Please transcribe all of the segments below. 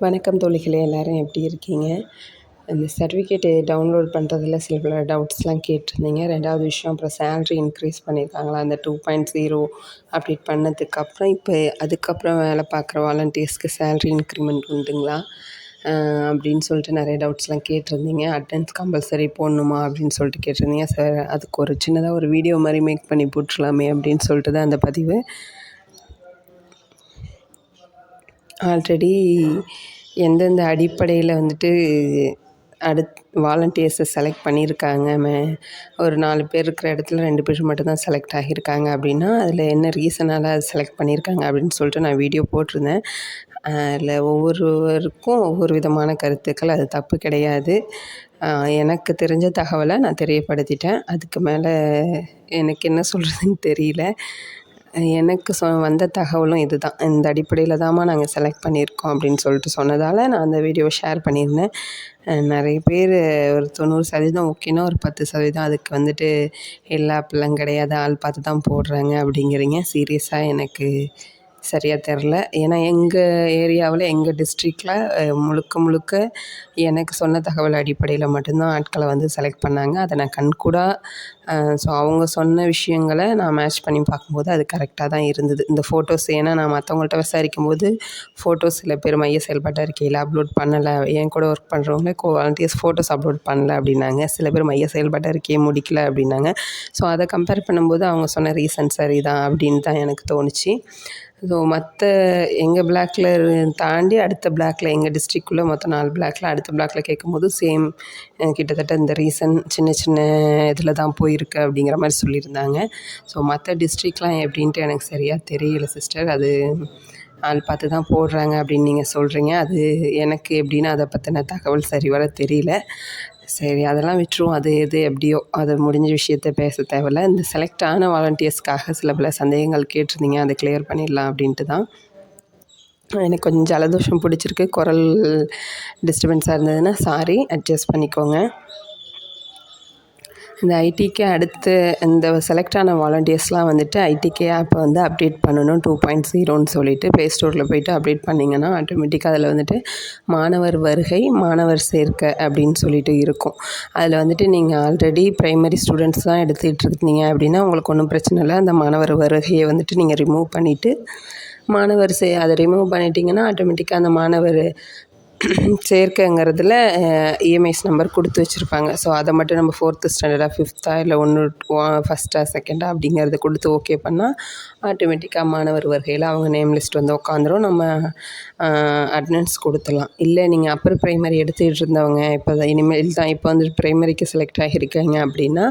வணக்கம் தோழிகளே, எல்லோரும் எப்படி இருக்கீங்க? இந்த சர்டிஃபிகேட்டு டவுன்லோட் பண்ணுறதுல சில பல டவுட்ஸ்லாம் கேட்டிருந்தீங்க. 2வது விஷயம், அப்புறம் சேலரி இன்க்ரீஸ் பண்ணியிருக்காங்களா, அந்த 2.0 அப்டேட் பண்ணதுக்கப்புறம் இப்போ அதுக்கப்புறம் வேலை பார்க்குற வாலண்டியர்ஸ்க்கு சேலரி இன்க்ரிமெண்ட் உண்டுங்களா அப்படின்னு சொல்லிட்டு நிறைய டவுட்ஸ்லாம் கேட்டிருந்தீங்க. அட்டெண்டன்ஸ் கம்பல்சரி போடணுமா அப்படின்னு சொல்லிட்டு கேட்டிருந்தீங்க. சார், அதுக்கு ஒரு சின்னதாக ஒரு வீடியோ மாதிரி மேக் பண்ணி போட்டுடலாமே அப்படின்னு சொல்லிட்டு தான் அந்த பதிவு. ஆல்ரெடி எந்தெந்த அடிப்படையில் வந்துட்டு வாலண்டியர்ஸை செலக்ட் பண்ணியிருக்காங்க, ஒரு 4 பேர் இருக்கிற இடத்துல 2 பேர் மட்டும்தான் செலக்ட் ஆகியிருக்காங்க அப்படின்னா, அதில் என்ன ரீசனால் அது செலக்ட் பண்ணியிருக்காங்க அப்படின்னு சொல்லிட்டு நான் வீடியோ போட்டிருந்தேன். அதில் ஒவ்வொருவருக்கும் ஒவ்வொரு விதமான கருத்துக்கள். அது தப்பு கிடையாது. எனக்கு தெரிஞ்ச தகவலை நான் தெரியப்படுத்திட்டேன். அதுக்கு மேலே எனக்கு என்ன சொல்கிறதுன்னு தெரியல. எனக்கு வந்த தகவலும் இது தான். இந்த அடிப்படையில் தாம்மா நாங்கள் செலக்ட் பண்ணியிருக்கோம் அப்படின்னு சொல்லிட்டு சொன்னதால் நான் அந்த வீடியோவை ஷேர் பண்ணியிருந்தேன். நிறைய பேர் ஒரு 90% ஓகேனா, ஒரு 10% அதுக்கு வந்துட்டு இல்லை அப்படிலாம் கிடையாது, ஆள் பார்த்து தான் போடுறாங்க அப்படிங்கிறீங்க. சீரியஸாக எனக்கு சரியாக தெரில. ஏன்னா எங்கள் ஏரியாவில், எங்கள் டிஸ்ட்ரிக்டில் முழுக்க எனக்கு சொன்ன தகவல் அடிப்படையில் மட்டும்தான் ஆட்களை வந்து செலக்ட் பண்ணாங்க. அதை நான் கண்கூடாக ஸோ அவங்க சொன்ன விஷயங்களை நான் மேட்ச் பண்ணி பார்க்கும்போது அது கரெக்டாக தான் இருந்தது. இந்த ஃபோட்டோஸ், ஏன்னா நான் மற்றவங்கள்ட்ட விசாரிக்கும்போது ஃபோட்டோஸ் சில பேர் மைய செயல்பாட்டு அறிக்கையில் அப்லோட் பண்ணலை, என் கூட ஒர்க் பண்ணுறவங்க வாலண்டியர்ஸ் ஃபோட்டோஸ் அப்லோட் பண்ணல அப்படின்னாங்க. சில பேர் மைய செயல்பாட்டு அறிக்கையை முடிக்கல அப்படின்னாங்க. ஸோ அதை கம்பேர் பண்ணும்போது அவங்க சொன்ன ரீசன் சரி தான் அப்படின்னு தான் எனக்கு தோணுச்சு. ஸோ மற்ற எங்கள் பிளாக்கில் தாண்டி அடுத்த பிளாக்கில், எங்கள் டிஸ்ட்ரிக்குள்ளே மொத்தம் 4 பிளாக்கில் அடுத்த பிளாக்கில் கேட்கும்போது சேம் கிட்டத்தட்ட இந்த ரீசன் சின்ன இதில் தான் போயிருக்கு அப்படிங்கிற மாதிரி சொல்லியிருந்தாங்க. ஸோ மற்ற டிஸ்ட்ரிக்ட்லாம் எப்படின்ட்டு எனக்கு சரியாக தெரியல சிஸ்டர். அது ஆள் பார்த்து தான் போடுறாங்க அப்படின்னு நீங்கள் சொல்கிறீங்க. அது எனக்கு எப்படின்னு அதை பற்றின தகவல் சரிவர தெரியல. சரி, அதெல்லாம் விட்டுருவோம். அது எது எப்படியோ அது முடிஞ்ச விஷயத்த பேச தேவையில்ல. இந்த செலக்ட் ஆன வாலண்டியர்ஸ்க்காக சில பல சந்தேகங்கள் கேட்டிருந்தீங்க, அதை கிளியர் பண்ணிடலாம் அப்படின்ட்டு தான். எனக்கு கொஞ்சம் ஜலதோஷம் பிடிச்சிருக்கு. குரல் டிஸ்டர்பன்ஸாக இருந்ததுன்னா சாரி, அட்ஜஸ்ட் பண்ணிக்கோங்க. இந்த ஐடிகே அடுத்து இந்த செலக்ட் ஆன வாலண்டியர்ஸ்லாம் வந்துட்டு ஐடிகே ஆப்பை வந்து அப்டேட் பண்ணணும் 2.0ன்னு சொல்லிட்டு ப்ளே ஸ்டோரில் போய்ட்டு அப்டேட் பண்ணிங்கன்னா ஆட்டோமேட்டிக்காக அதில் வந்துட்டு மாணவர் வருகை, மாணவர் சேர்க்கை அப்படின்னு சொல்லிட்டு இருக்கும். அதில் வந்துட்டு நீங்கள் ஆல்ரெடி ப்ரைமரி ஸ்டூடெண்ட்ஸ் தான் எடுத்துகிட்டு இருக்கீங்க அப்படின்னா உங்களுக்கு ஒன்றும் பிரச்சனை இல்லை. அந்த மாணவர் வருகையை வந்துட்டு நீங்கள் ரிமூவ் பண்ணிவிட்டு மாணவர் அதை ரிமூவ் பண்ணிட்டீங்கன்னா ஆட்டோமேட்டிக்காக அந்த மாணவர் சேர்க்கைங்கிறதுல இஎம்ஐஸ் நம்பர் கொடுத்து வச்சுருப்பாங்க. ஸோ அதை மட்டும் நம்ம 4th ஸ்டாண்டர்டா 5த்தா இல்லை 1 2 அப்படிங்கிறத கொடுத்து ஓகே பண்ணால் ஆட்டோமேட்டிக்காக மாணவர் வருகையில் அவங்க நேம் லிஸ்ட் வந்து உட்காந்துரும். நம்ம அட்டெண்டன்ஸ் கொடுத்துடலாம். இல்லை நீங்கள் அப்பர் ப்ரைமரி எடுத்துகிட்டு இருந்தவங்க இப்போ இனிமேல் தான் இப்போ வந்து ப்ரைமரிக்கு செலக்ட் ஆகியிருக்கீங்க அப்படின்னா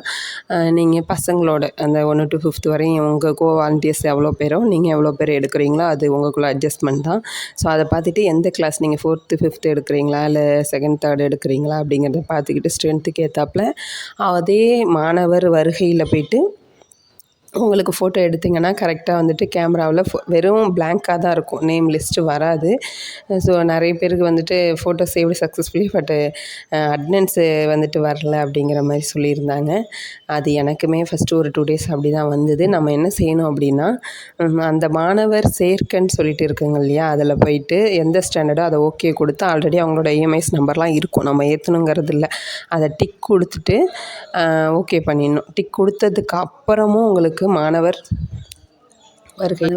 நீங்கள் பசங்களோட அந்த 1 to 5th வரையும் உங்கள் வாலண்டியர்ஸ் எவ்வளோ பேரோ நீங்கள் எவ்வளோ பேர் எடுக்கிறீங்களோ அது உங்களுக்குள்ள அட்ஜஸ்ட்மெண்ட் தான். ஸோ அதை பார்த்துட்டு எந்த கிளாஸ் நீங்கள் 4th 5th எடுக்கிறீங்களா இல்லை 2nd 3rd எடுக்கிறீங்களா அப்படிங்கிறத பார்த்துக்கிட்டு ஸ்ட்ரென்த்துக்கு ஏற்றாப்புல அதே மாணவர் வருகையில் போய்ட்டு உங்களுக்கு ஃபோட்டோ எடுத்திங்கன்னா கரெக்டாக வந்துட்டு கேமராவில் வெறும் பிளாங்காக தான் இருக்கும், நேம் லிஸ்ட்டு வராது. ஸோ நிறைய பேருக்கு வந்துட்டு ஃபோட்டோ சேவ்டு சக்ஸஸ்ஃபுல்லி பட்டு அட்டெண்டன்ஸு வந்துட்டு வரல அப்படிங்கிற மாதிரி சொல்லியிருந்தாங்க. அது எனக்குமே ஃபஸ்ட்டு ஒரு 2 days அப்படி தான் வந்தது. நம்ம என்ன செய்யணும் அப்படின்னா அந்த மாணவர் சேர்க்கைன்னு சொல்லிட்டு இருக்குங்க இல்லையா, அதில் போயிட்டு எந்த ஸ்டாண்டர்டோ அதை ஓகே கொடுத்து ஆல்ரெடி அவங்களோட இஎம்ஐஸ் நம்பர்லாம் இருக்கும், நம்ம ஏற்றணுங்கிறது இல்லை. அதை டிக் கொடுத்துட்டு ஓகே பண்ணிடணும். டிக் கொடுத்ததுக்கு அப்புறமும் உங்களுக்கு மாணவர் வருகை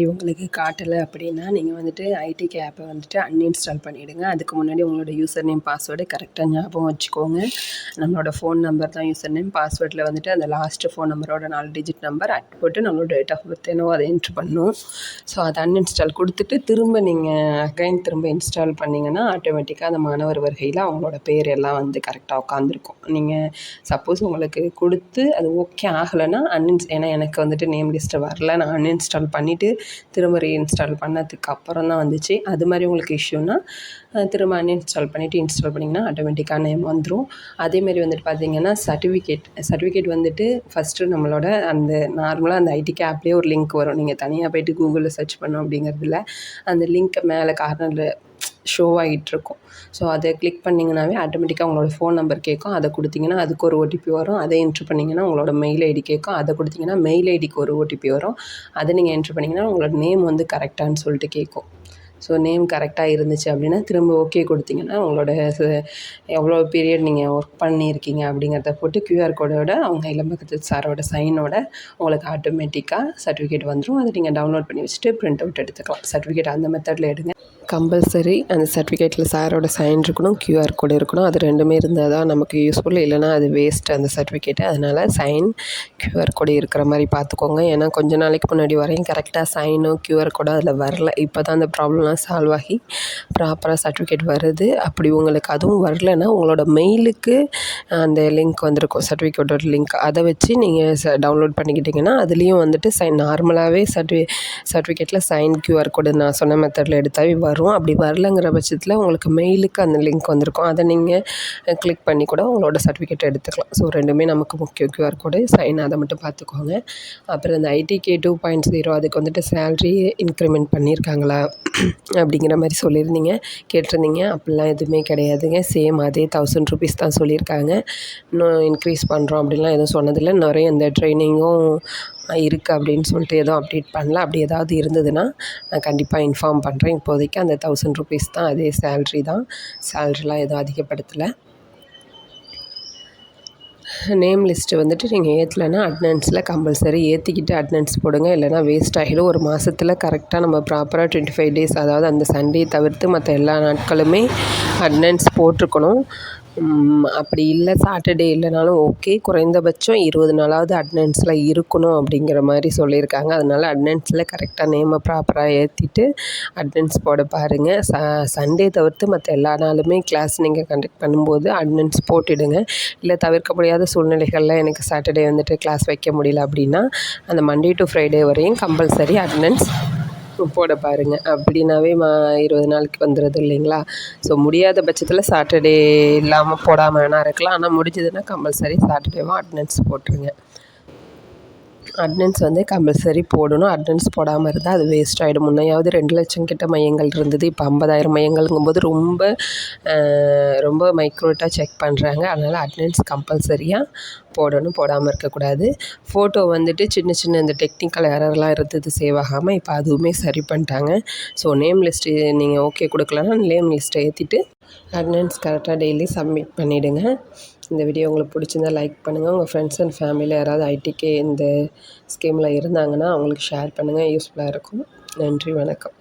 உங்களுக்கு காட்டலை அப்படின்னா நீங்கள் வந்துட்டு ஐடிகே ஆப்பை வந்துட்டு அன்இன்ஸ்டால் பண்ணிவிடுங்க. அதுக்கு முன்னாடி உங்களோட யூசர் நேம் பாஸ்வேர்டு கரெக்டாக ஞாபகம் வச்சுக்கோங்க. நம்மளோட ஃபோன் நம்பர் தான் யூசர் நேம், பாஸ்வேர்டில் வந்துட்டு அந்த லாஸ்ட்டு ஃபோன் நம்பரோட 4 டிஜிட் நம்பர் போட்டு நம்மளோட டேட் ஆஃப் பர்த் என்னவோ அதை என்ட்ரு பண்ணணும். ஸோ அதை அன்இன்ஸ்டால் கொடுத்துட்டு திரும்ப நீங்கள் திரும்ப இன்ஸ்டால் பண்ணிங்கன்னா ஆட்டோமேட்டிக்காக அந்த மாணவர் வருகையில் அவங்களோட பேர் எல்லாம் வந்து கரெக்டாக உட்காந்துருக்கும். நீங்கள் சப்போஸ் உங்களுக்கு கொடுத்து அது ஓகே ஆகலைன்னா ஏன்னா எனக்கு வந்துட்டு நேம் லிஸ்ட்டு வரல, நான் அன்இன்ஸ்டால் பண்ணிவிட்டு திரும்ப ரீஇன்ஸ்டால் பண்ணதுக்கு அப்புறம் தான் வந்துச்சு. அது மாதிரி உங்களுக்கு இஷ்யூனா திரும்ப அன்இன்ஸ்டால் பண்ணிவிட்டு இன்ஸ்டால் பண்ணிங்கன்னா ஆட்டோமேட்டிக்காக நேம் வந்துடும். அதேமாரி வந்துட்டு பார்த்திங்கன்னா சர்டிஃபிகேட் வந்துட்டு ஃபஸ்ட்டு நம்மளோட அந்த நார்மலாக அந்த ஐடிகே ஆப்லேயே ஒரு லிங்க் வரும். நீங்கள் தனியாக போய்ட்டு கூகுளில் சர்ச் பண்ணணும் அப்படிங்கிறதுல அந்த லிங்க்கை மேலே கார்னரில் ஷோ ஆகிட்டுருக்கும். ஸோ அதை கிளிக் பண்ணிங்கனாவே ஆட்டோமேட்டிக்காக உங்களோட ஃபோன் நம்பர் கேட்கும். அதை கொடுத்திங்கன்னா அதுக்கு ஒரு ஓடிபி வரும். அதை என்ட்ரு பண்ணிங்கன்னா உங்களோட மெயில் ஐடி கேட்கும். அதை கொடுத்திங்கன்னா மெயில் ஐடிக்கு ஒரு ஓடிபி வரும். அதை நீங்கள் என்ட்ரு பண்ணிங்கன்னா உங்களோட நேம் வந்து கரெக்டானு சொல்லிட்டு கேட்கும். ஸோ நேம் கரெக்டாக இருந்துச்சு அப்படின்னா திரும்ப ஓகே கொடுத்தீங்கன்னா உங்களோட எவ்வளோ பீரியட் நீங்கள் ஒர்க் பண்ணியிருக்கீங்க அப்படிங்கிறத போட்டு கியூஆர் கோடோட அவங்க இளம்பகத்து சாரோட சைனோட உங்களுக்கு ஆட்டோமேட்டிக்காக சர்டிஃபிகேட் வந்துடும். அதை நீங்கள் டவுன்லோட் பண்ணி வச்சுட்டு பிரிண்ட் அவுட் எடுத்துக்கலாம். சர்டிஃபிகேட் அந்த மெத்தடில் எடுங்க. கம்பல்சரி அந்த சர்டிஃபிகேட்டில் சாரோட சைன் இருக்கணும், கியூஆர் கோடு இருக்கணும். அது ரெண்டுமே இருந்தால் தான் நமக்கு யூஸ்ஃபுல். இல்லைனா அது வேஸ்ட் அந்த சர்டிஃபிகேட்டு. அதனால் சைன், கியூஆர் கோடு இருக்கிற மாதிரி பார்த்துக்கோங்க. ஏன்னா கொஞ்ச நாளைக்கு முன்னாடி வரையும் கரெக்டாக சைனோ கியூஆர் கோடோ அதில் வரல. இப்போ தான் அந்த ப்ராப்ளம்லாம் சால்வ் ஆகி ப்ராப்பராக சர்டிஃபிகேட் வருது. அப்படி உங்களுக்கு அதுவும் வரலன்னா உங்களோட மெயிலுக்கு அந்த லிங்க் வந்திருக்கும், சர்டிஃபிகேட்டோட லிங்க். அதை வச்சு நீங்கள் டவுன்லோட் பண்ணிக்கிட்டிங்கன்னா அதுலேயும் வந்துட்டு சைன் நார்மலாகவே சர்டிஃபிகேட்டில் சைன், கியூஆர் கோடு நான் சொன்ன மெத்தடில் எடுத்தாவே வரும். அப்படி வரலங்கிற பட்சத்தில் உங்களுக்கு மெயிலுக்கு அந்த லிங்க் வந்திருக்கும். அதை நீங்கள் கிளிக் பண்ணி கூட உங்களோட சர்டிஃபிகேட் எடுத்துக்கலாம். ஸோ ரெண்டுமே நமக்கு முக்கியம். கியூஆர் கோடு, சைன், அதை மட்டும் பார்த்துக்கோங்க. அப்புறம் இந்த ITK 2.0 அதுக்கு வந்துட்டு சேல்ரி இன்க்ரிமெண்ட் பண்ணியிருக்காங்களா அப்படிங்கிற மாதிரி கேட்டிருந்தீங்க. அப்படிலாம் எதுவுமே கிடையாதுங்க. சேம் அதே 1000 ருபீஸ் தான் சொல்லியிருக்காங்க. இன்னும் இன்க்ரீஸ் பண்ணுறோம் அப்படின்லாம் எதுவும் சொன்னதில்லை. நிறைய இந்த ட்ரைனிங்கும் இருக்குது அப்படின்னு சொல்லிட்டு எதுவும் அப்டேட் பண்ணல. அப்படி ஏதாவது இருந்ததுன்னா நான் கண்டிப்பாக இன்ஃபார்ம் பண்ணுறேன். இப்போதைக்கு அந்த 1000 ருபீஸ் தான், அதே சேல்ரி தான். சேல்ரிலாம் எதுவும் அதிகப்படுத்தலை. நேம் லிஸ்ட்டு வந்துட்டு நீங்கள் ஏற்றலைன்னா அட்டனன்ஸில் கம்பல்சரி ஏற்றிக்கிட்டு அட்டனன்ஸ் போடுங்க. இல்லைனா வேஸ்ட் ஆகிடும். ஒரு மாதத்தில் கரெக்டாக நம்ம ப்ராப்பராக 25 டேஸ், அதாவது அந்த சண்டே தவிர்த்து மற்ற எல்லா நாட்களுமே அட்டனன்ஸ் போட்டிருக்கணும். அப்படி இல்லை, சாட்டர்டே இல்லைனாலும் ஓகே, குறைந்தபட்சம் 20 நாளாவது அட்டனன்ஸில் இருக்கணும் அப்படிங்கிற மாதிரி சொல்லியிருக்காங்க. அதனால் அட்டனன்ஸில் கரெக்டாக நேமை ப்ராப்பராக ஏற்றிட்டு அட்டனன்ஸ் போட பாருங்கள். சண்டே தவிர்த்து மற்ற எல்லா நாளுமே கிளாஸ் நீங்கள் கண்டக்ட் பண்ணும்போது அட்டனன்ஸ் போட்டுடுங்க. இல்லை தவிர்க்க முடியாத சூழ்நிலைகளில் எனக்கு சாட்டர்டே வந்துட்டு கிளாஸ் வைக்க முடியல அப்படின்னா அந்த மண்டே டு ஃப்ரைடே வரையும் கம்பல்சரி அட்டனன்ஸ் போட பாருங்கள். அப்படின்னாவே 20 நாளைக்கு வந்துடுது இல்லைங்களா? ஸோ முடியாத பட்சத்தில் சாட்டர்டே இல்லாமல் போடாமல் வேணா இருக்கலாம். ஆனால் முடிஞ்சதுன்னா கம்பல்சரி சாட்டர்டேவும் அட்டனன்ஸ் போட்டுருங்க. அட்டனன்ஸ் வந்து கம்பல்சரி போடணும். அட்டனன்ஸ் போடாமல் இருந்தால் அது வேஸ்ட் ஆகிடும். முன்னையாவது 2 லட்சம் கிட்ட மையங்கள் இருந்தது. இப்போ 50,000 மையங்கள்ங்கும்போது ரொம்ப மைக்ரோட்டாக செக் பண்ணுறாங்க. அதனால் அட்டனன்ஸ் கம்பல்சரியாக போடணும், போடாமல் இருக்கக்கூடாது. ஃபோட்டோ வந்துட்டு சின்ன இந்த டெக்னிக்கல் எரர்லாம் இருந்தது சேவ் ஆகாமல், இப்போ அதுவுமே சரி பண்ணிட்டாங்க. ஸோ நேம் லிஸ்ட்டு நீங்கள் ஓகே கொடுக்கலன்னா நேம் லிஸ்ட்டை ஏற்றிட்டு அட்டனன்ஸ் கரெக்டாக டெய்லி சப்மிட் பண்ணிவிடுங்க. இந்த வீடியோ உங்களுக்கு பிடிச்சிருந்தால் லைக் பண்ணுங்கள். உங்கள் ஃப்ரெண்ட்ஸ் அண்ட் ஃபேமிலியில் யாராவது ITK இந்த ஸ்கீமில் இருந்தாங்கன்னா அவங்களுக்கு ஷேர் பண்ணுங்கள். யூஸ்ஃபுல்லாக இருக்கும். நன்றி, வணக்கம்.